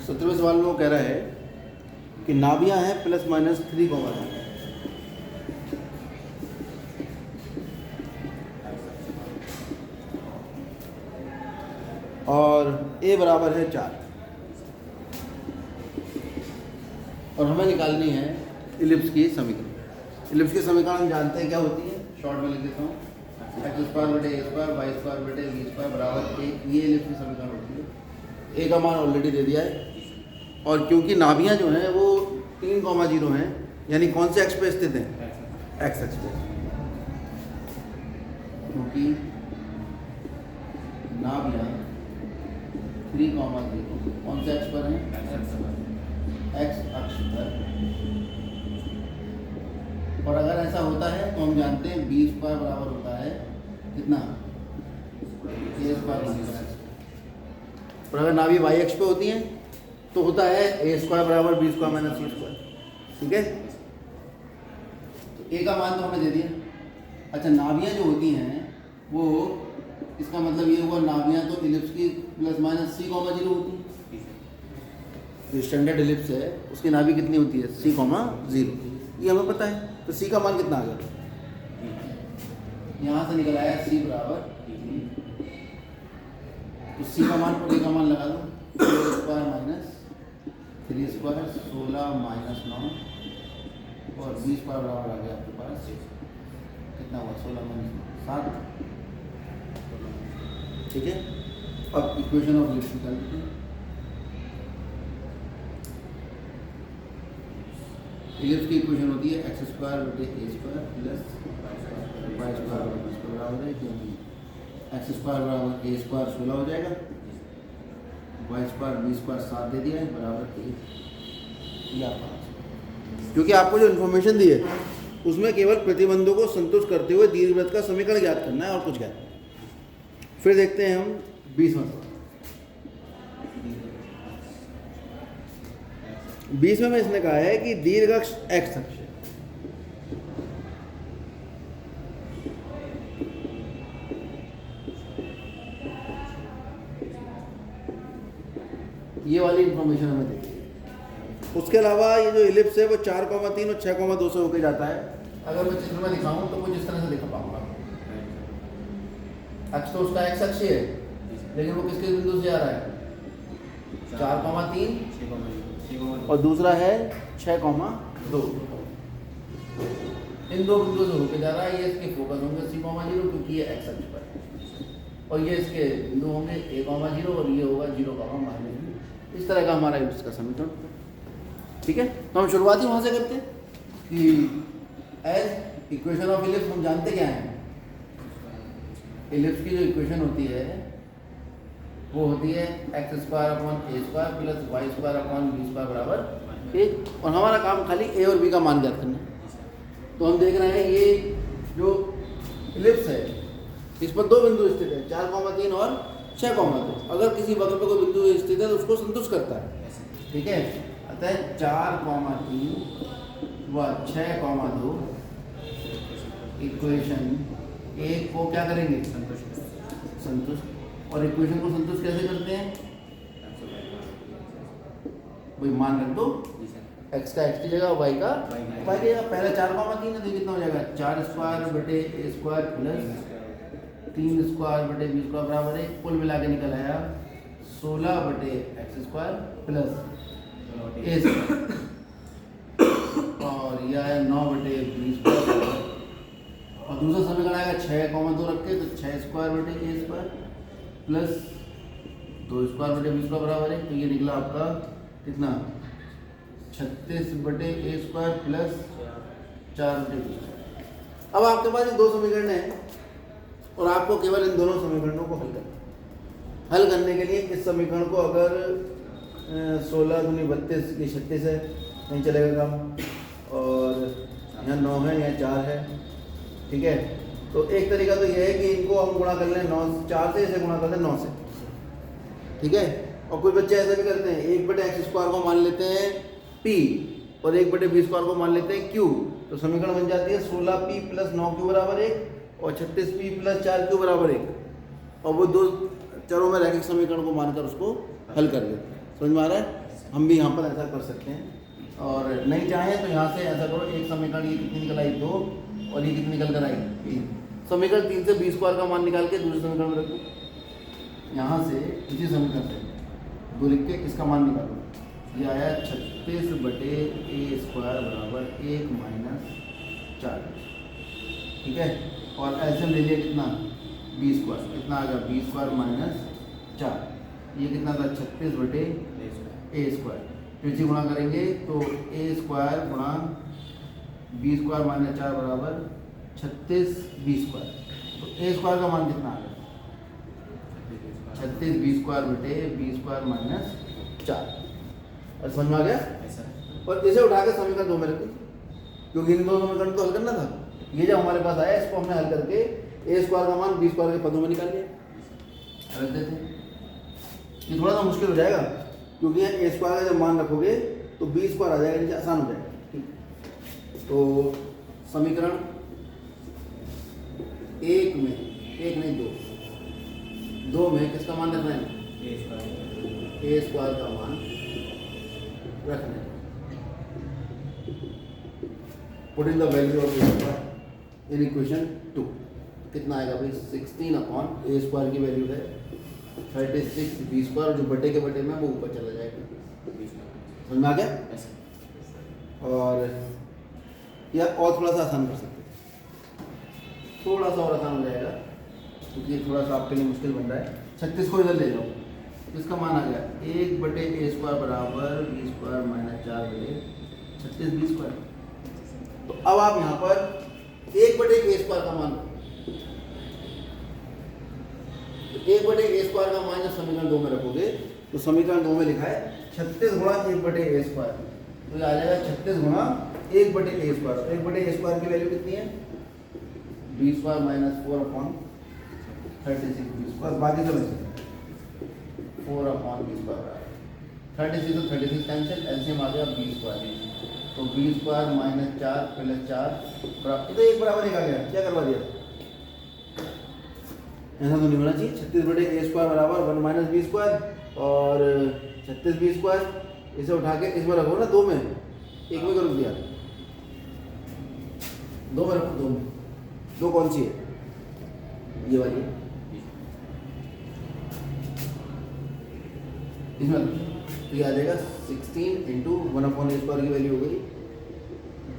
17वें सवाल में वो कह रहा है कि नाभियां हैं ±3, और a बराबर है 4 और हमें निकालनी है इलिप्स की समीकरण। इलिप्स की समीकरण हम जानते हैं क्या होती है, शॉर्ट में लिख देता हूँ, x² बटे a² y² बटे v² बराबर a। ये इलिप्स की समीकरण होती है। a का मान ऑलरेडी दे दिया है, और क्योंकि नाभियां जो हैं वो 3,0 हैं, यानी कौन से एक्स पे स्थित हैं, एक्स एक्स पे, क्योंकि नाभियां 3,0 कौन से एक्स पर हैं, एक्स अक्ष पर। और अगर ऐसा होता है तो हम जानते हैं b² बराबर होता है कितना, a²। और अगर नाभि y अक्ष पे होती हैं तो होता है a² बराबर b² - c²। ठीक है, तो a का मान तो हमें दे दिया। अच्छा, नाभियां जो होती हैं वो, इसका मतलब ये हुआ नाभियां तो इलिप्स की ±c,0 होती है। जो स्टैंडर्ड इलिप्स है उसकी नाभि कितनी होती है, c,0। ये हमें पता है। तो c का मान कितना आ गया, यहाँ से निकल आया c बराबर, तो c का मान और a का मान लगा दो, a² - 3² 16 - 9 और b² बराबर आ गया आपके पास कितना हुआ, 16 - 7। ठीक है, अब इक्वेशन ऑफ इलिप्स निकाल देते हैं। इलिप्स की इक्वेशन होती है x² बटे a² प्लस y² बटे b² बराबर है, क्योंकि x² बराबर a² 16 हो जाएगा, y² b² 7 दे दिया है बराबर 1। ये आपका, क्योंकि आपको जो इन्फॉर्मेशन दी है उसमें केवल प्रतिबंधों को संतुष्ट करते हुए दीर्घवृत्त का समीकरण ज्ञात करना है और कुछ ज्ञात। फिर देखते हैं हम 20वां सवाल। 20वें में इसने कहा है कि दीर्घ अक्ष एक्स अक्ष, ये वाली इंफॉर्मेशन हमें देती है। उसके अलावा ये जो इलिप्स है वो 4,3 और 6,2 से होके जाता है। अगर मैं चित्र में दिखाऊं तो कुछ इस तरह से दिखा पाऊंगा। अक्ष तो उसका एक्स अक्ष है, लेकिन वो किसके बिंदु से आ रहा है, 4,3 और दूसरा है 6,2। इन दो बिंदुओं से होके जा रहा है। ये इसके फोकस होंगे c,0 क्योंकि ये एक्स अक्ष पर है, और ये इसके बिंदु होंगे a,0 और ये होगा 0,-0। इस तरह का हमारा इलिप्स का समीकरण। ठीक है, तो हम शुरुआत ही वहाँ से करते हैं कि एज इक्वेशन ऑफ इलिप्स हम जानते क्या हैं। इलिप्स की जो इक्वेशन होती है वो होती है x² upon a² plus y² upon b² बराबर 1, और हमारा काम खाली a और b का मान ज्ञात करना है। तो हम देख रहे हैं ये जो इलिप्स है इस पर दो बिंदु स्थित है, 4,3 और 6,2। अगर किसी वक्र पर कोई बिंदु स्थित है तो उसको संतुष्ट करता है। ठीक है, अतः 4,3 व 6,2 इक्वेशन एक को क्या करेंगे, संतुष्ट। और इक्वेशन को संतुष्ट कैसे करते हैं, वही मान रख दो, x का x की जगह y का y की जगह। पहले 4,3 है तो कितना हो जाएगा, 4² बटे a² प्लस 3² बटे b² बराबर 1। कुल मिला के निकल आया 16 बटे x² प्लस a², और यह आया 9 बटे b²। और दूसरा समीकरण आएगा 6,2 रख के, तो 6² बटे a² प्लस 2² बटे b² बराबर 1। तो ये निकला आपका कितना, 36 बटे a² प्लस 4 बटे b²। अब आपके पास ये दो समीकरण हैं और आपको केवल इन दोनों समीकरणों को हल करना है। हल करने के लिए इस समीकरण को अगर 16 दूनी 32 ये 36 है, नहीं चलेगा काम, और यहाँ 9 है, यहाँ 4 है। ठीक है, तो एक तरीका तो ये है कि इनको हम गुणा कर लें 4 से, इसे गुणा कर लें 9 से। ठीक है, और कुछ बच्चे ऐसे भी करते हैं, 1 बटे x² को मान लेते हैं p और 1 बटे b² को मान लेते हैं q। तो समीकरण बन जाती है 16p प्लस 9q बराबर 1 और 36p प्लस 4q बराबर 1। और वो दो चरों में रैखिक समीकरण को मानकर उसको हल कर लेते हैं। समझ में आ रहा है? हम भी यहाँ पर ऐसा कर सकते हैं, और नहीं चाहें तो यहाँ से ऐसा करो, एक समीकरण ये कितनी निकल आई 2 और ये कितनी निकल कर आई 3। समीकरण 3 से बी स्क्वायर का मान निकाल के दूसरे समीकरण में रखो, यहाँ से इसी समीकरण से 2 लिख के इसका मान निकालो। ये आया 36/a² बराबर 1 - 4, ठीक है। और एलसीएम ले लिया कितना, बी स्क्वायर, कितना आ गया b² - 4, ये कितना था 36/a²। फिर से गुणा करेंगे तो a² गुणा b² - 4 बराबर 36b²। तो a² का मान कितना आ गया 36b² बटे b² - 4। और समझ में आ गया। और इसे उठा के समीकरण 2 में रख दीजिए, क्योंकि इन दोनों समीकरण तो हल करना था। ये जब हमारे पास आया इसको हमने हल करके a² का मान b² के पदों में निकाल लिया, रख देते हैं। ये थोड़ा सा मुश्किल हो जाएगा, क्योंकि a² का जब मान रखोगे तो b² आ जाएगा, नीचे आसान हो जाएगा। तो समीकरण 1 में, 1 नहीं 2 में किसका मान रखना है, a² का मान रखना है। Putting the value of a² in equation 2 कितना आएगा भाई, 16/a² की वैल्यू है 36b², जो बटे के बटे में वो ऊपर चला जाएगा। समझ में आ गया। और या और थोड़ा सा आसान कर सकते हैं, थोड़ा सा और आसान हो जाएगा, क्योंकि थोड़ा सा आपके लिए मुश्किल बन रहा है। 36 को इधर ले जाओ, इसका मान आ गया 1/a² बराबर b² - 4 बटे 36b²। तो अब आप यहाँ पर 1/a² का मान, 1/a² का मान जब समीकरण 2 में रखोगे तो समीकरण 2 में लिखा है 36 गुणा 1/a², तो ये आ जाएगा 36 गुणा 1/a²। 1/a² की वैल्यू कितनी है, b² - 4/36b², बाकी सब ऐसे 4/b² बराबर 36, तो 36 कैंसिल, एलसीएम आ गया b²। तो b² - 4 + 4 बराबर, तो 1 बराबर 1 आ गया। क्या करवा दिया, ऐसा तो नहीं होना चाहिए। 36/a² बराबर 1 - b², और 36b², इसे उठा के इसमें रखो ना, 2 में, 1 में कर दिया, 2 में रखो, 2 में। 2 कौन सी है, ये वाली, इसमें तो ये आ जाएगा 16 × 1/a² की वैल्यू हो गई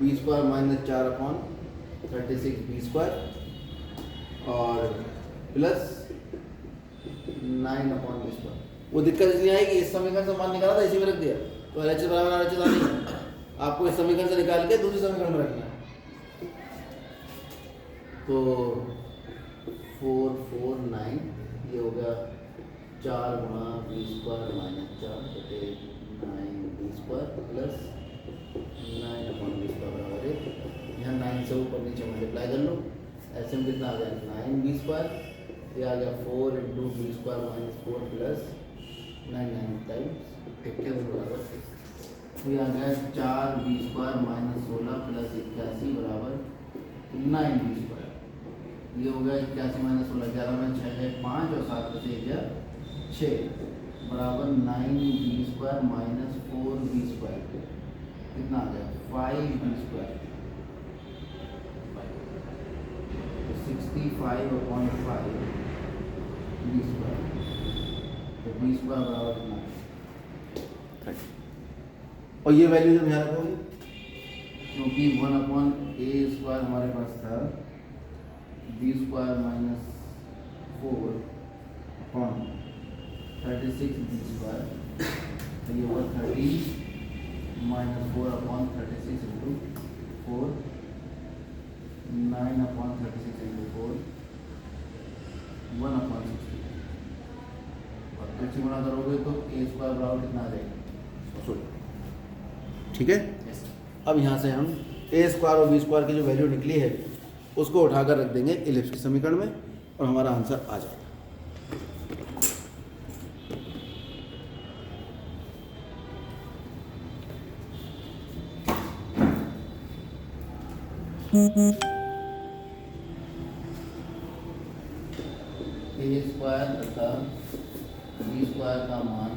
b² - 4/36b², और प्लस 9/b²। वो दिक्कत इसलिए आई कि इस समीकरण से मान निकाला था, इसी में रख दिया, तो LHS बराबर RHS नहीं, आपको इस समीकरण से निकाल के दूसरे समीकरण में रखना है। तो 4 4 9, ये हो गया 4 गुणा b² - 4 बटे 9b² प्लस 9/b² बराबर 1। यहाँ 9 से ऊपर नीचे मल्टीप्लाई कर लो, ऐसे में कितना आ गया 9b², ये आ गया 4 × b² - 4 प्लस 9 टाइम्स 51 बराबर 6। तो ये आ गया 4b² - 16 प्लस 81 बराबर 9b²। ये हो गया 81 - 16, 11 में 6 है 5, और 7 में से 1 गया 6 बराबर 9b² - 4b², कितना आ गया 5b², 65/5 b²। तो b² बराबर कितना, 30। और ये वैल्यू जब यहाँ रखोगे, क्योंकि 1/a² हमारे पास था b² - 4/36b², तो ये होगा 30 - 4/36 × 4, 9/36 × 4, 1/60। और कैसे गुणा करोगे तो a² बराबर कितना आ जाएगा, 16। ठीक है। अब यहाँ से हम a² और b² की जो वैल्यू निकली है उसको उठाकर रख देंगे इलिप्स के समीकरण में, और हमारा आंसर आ जाएगा। a² तथा b² का मान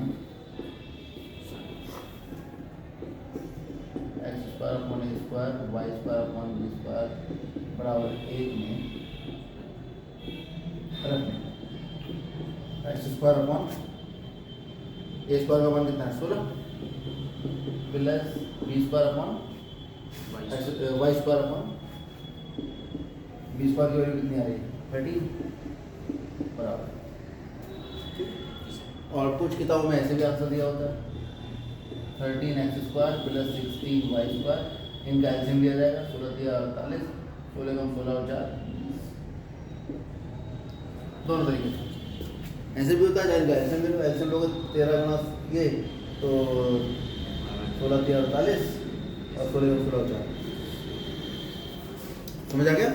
square upon a square y square upon b square बराबर 1 में रखना। X square upon a square का मान कितना है 16 plus b square upon y square upon b square की वैल्यू कितनी आ रही है 13 बराबर। और कुछ किताबों में ऐसे भी आंसर दिया होता है 13 x square plus 16 y square, इनका एलसीएम लिया जाएगा 16 3 48, 16 कम 16 और 4 दोनों तरीके से ऐसे भी होता है। जाएगा एलसीएम ले लो, एलसीएम लोग 13 गुना ये तो 16 3 48 और 16 कम 16 और 4। समझ आ गया?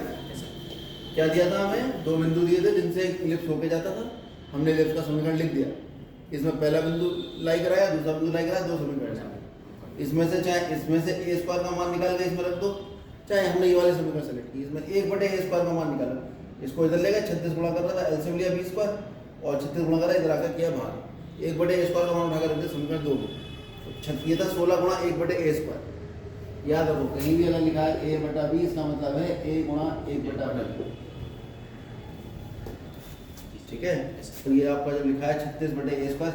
क्या दिया था हमें? दो बिंदु दिए थे जिनसे एक इलिप्स होके जाता था, हमने इलिप्स का समीकरण लिख दिया। इसमें पहला बिंदु लाई कराया, दूसरा बिंदु लाई कराया, दो समीकरण है। इसमें से चाहे इसमें से ए स्क्वायर का मान निकाल के इसमें रख दो, चाहे हमने ये वाले समीकरण सेलेक्ट किए इसमें 1/a स्क्वायर का मान निकाला, इसको इधर लेगा 36 गुणा कर रहा था, एलसीएम लिया 20 स्क्वायर और 36 गुणा करा, इधर आकर किया बाहर 1/a स्क्वायर का मान उठाकर रख दिया समीकरण 2 को। ये था 16 गुणा 1/a स्क्वायर। याद रखो कहीं भी अगर लिखा है a/b इसका मतलब है a गुणा 1/b। ठीक है, तो ये आपका जब लिखा है 36/a स्क्वायर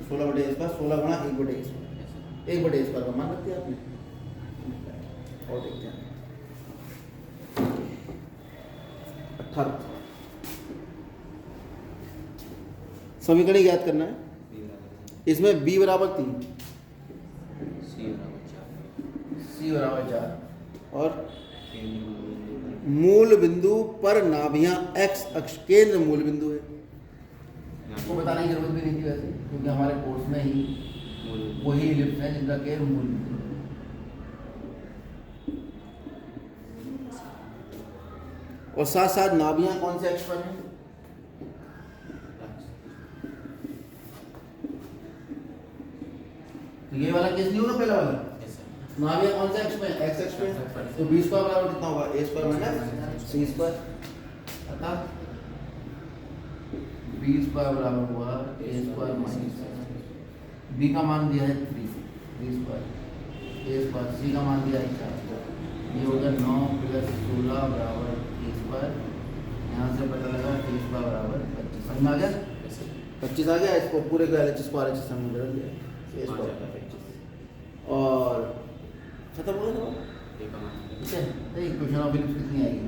16/a स्क्वायर 16 गुणा 1/a स्क्वायर 1/a स्क्वायर का मान रख दिया आपने। और देखते हैं 18 समीकरण ज्ञात करना है। इसमें b बराबर 3 c बराबर 4 और मूल बिंदु पर नाभियां x अक्ष केंद्र मूल बिंदु है। आपको बताने की जरूरत भी नहीं थी वैसे, क्योंकि हमारे कोर्स में ही वही इलिप्स है जिनका केंद्र मूल बिंदु है। और साथ साथ नाभियां कौन से अक्ष पर हैं? तो ये वाला केस नहीं होगा पहला वाला। नाभियां कौन से अक्ष पे? एक्स अक्ष पे। तो बी स्क्वायर बराबर कितना होगा? ए स्क्वायर माइनस सी स्क्वायर, अर्थात बी स्क्वायर बराबर हुआ ए स्क्वायर माइनस बी का मान दिया है 3 बी स्क्वायर ए स्क्वायर, सी का मान दिया है 4, ये हो गया 9 प्लस 16 बराबर ए स्क्वायर। यहाँ से पता लगा ए स्क्वायर बराबर 25। समझ में आ गया? 25 आ गया। इसको पूरे को एल एच स्क्वायर एच समझ में दिया ए स्क्वायर 25 और खत्म हो गया। ठीक है, क्वेश्चन ऑफ इलिप्स कितनी आएगी?